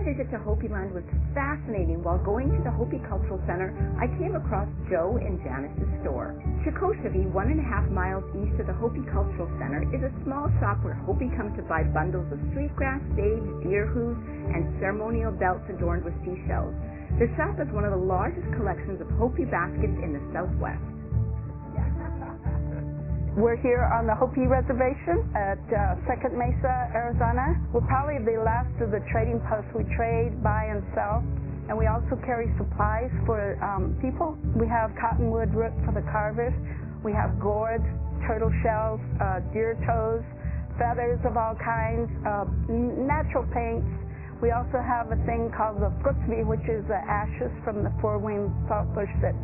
visit to Hopi Land was fascinating. While going to the Hopi Cultural Center, I came across Joe and Janice's store. Tsakurshovi, 1.5 miles east of the Hopi Cultural Center, is a small shop where Hopi come to buy bundles of sweet grass, sage, deer hooves, and ceremonial belts adorned with seashells. The shop has one of the largest collections of Hopi baskets in the Southwest. We're here on the Hopi Reservation at Second Mesa, Arizona. We're probably the last of the trading posts. We trade, buy, and sell. And we also carry supplies for people. We have cottonwood root for the carvers. We have gourds, turtle shells, deer toes, feathers of all kinds, natural paints. We also have a thing called the Tsakurshovi, which is the ashes from the four-winged saltbush that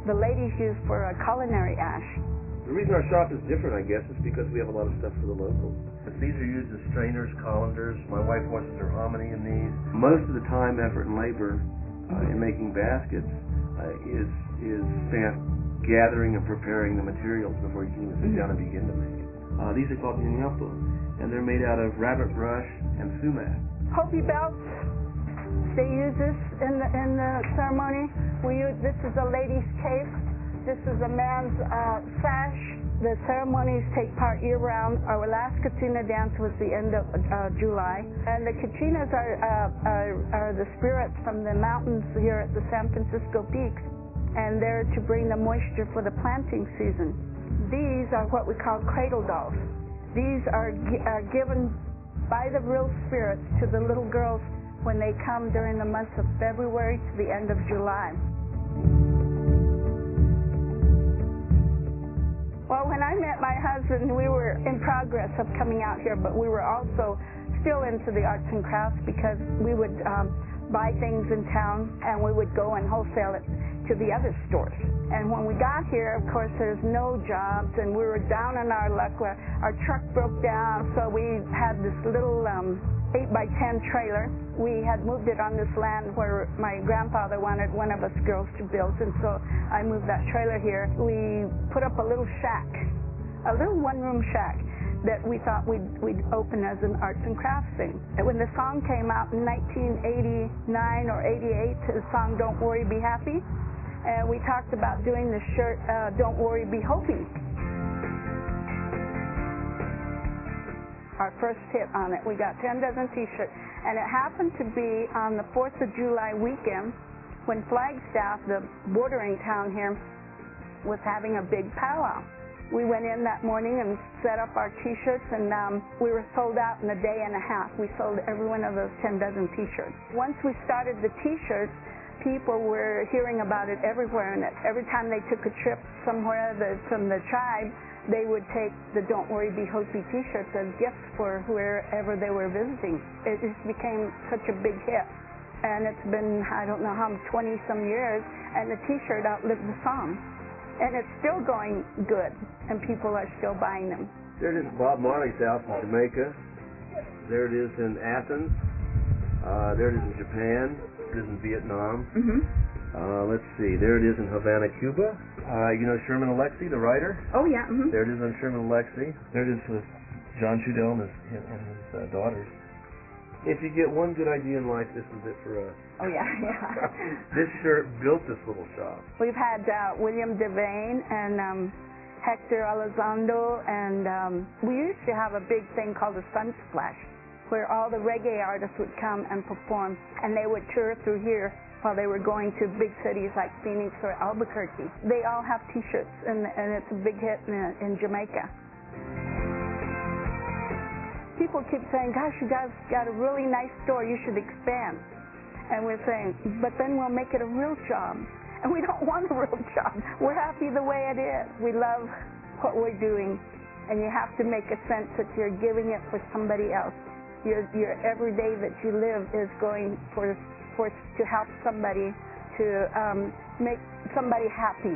the ladies use for a culinary ash. The reason our shop is different, I guess, is because we have a lot of stuff for the locals. These are used as strainers, colanders. My wife washes her hominy in these. Most of the time, effort, and labor in making baskets is spent gathering and preparing the materials before you can even sit down and begin to make it. These are called nyapu, and they're made out of rabbit brush and sumac. Hopi belts, they use this in the ceremony. This is a lady's cape. This is a man's sash. The ceremonies take part year-round. Our last Katina dance was the end of July. And the Katinas are the spirits from the mountains here at the San Francisco Peaks. And they're to bring the moisture for the planting season. These are what we call cradle dolls. These are given by the real spirits to the little girls when they come during the months of February to the end of July. Well, when I met my husband, we were in progress of coming out here, but we were also still into the arts and crafts because we would buy things in town and we would go and wholesale it to the other stores. And when we got here, of course, there's no jobs and we were down on our luck. Our truck broke down, so we had this little 8x10 trailer. We had moved it on this land where my grandfather wanted one of us girls to build, and so I moved that trailer here. We put up a little shack, a little one-room shack that we thought we'd open as an arts and crafts thing. And when the song came out in 1989 or 88, the song Don't Worry, Be Happy, and we talked about doing the shirt Don't Worry, Be Hopi. Our first hit on it. We got 10 dozen t-shirts, and it happened to be on the 4th of July weekend when Flagstaff, the bordering town here, was having a big powwow. We went in that morning and set up our t-shirts, and we were sold out in a day and a half. We sold every one of those 10 dozen t-shirts. Once we started the t-shirts, people were hearing about it everywhere, and every time they took a trip somewhere from the tribe, they would take the Don't Worry, Be Hopi t-shirts as gifts for wherever they were visiting. It just became such a big hit. And it's been, I don't know how, 20-some years, and the t-shirt outlived the song. And it's still going good, and people are still buying them. There it is at Bob Marley's house in Jamaica. There it is in Athens. There it is in Japan. There it is in Vietnam. Let's see. There it is in Havana, Cuba. You know Sherman Alexie, the writer? Oh, yeah. There it is on Sherman Alexie. There it is with John Trudell and his daughters. If you get one good idea in life, this is it for us. Oh, yeah. This shirt built this little shop. We've had William Devane and Hector Elizondo, and we used to have a big thing called the Sunsplash, where all the reggae artists would come and perform, and they would tour through here while they were going to big cities like Phoenix or Albuquerque. They all have t-shirts, and it's a big hit in Jamaica. People keep saying, gosh, you guys got a really nice store, you should expand. And we're saying, but then we'll make it a real job. And we don't want a real job. We're happy the way it is. We love what we're doing. And you have to make a sense that you're giving it for somebody else. Your every day that you live is going for to help somebody, to make somebody happy.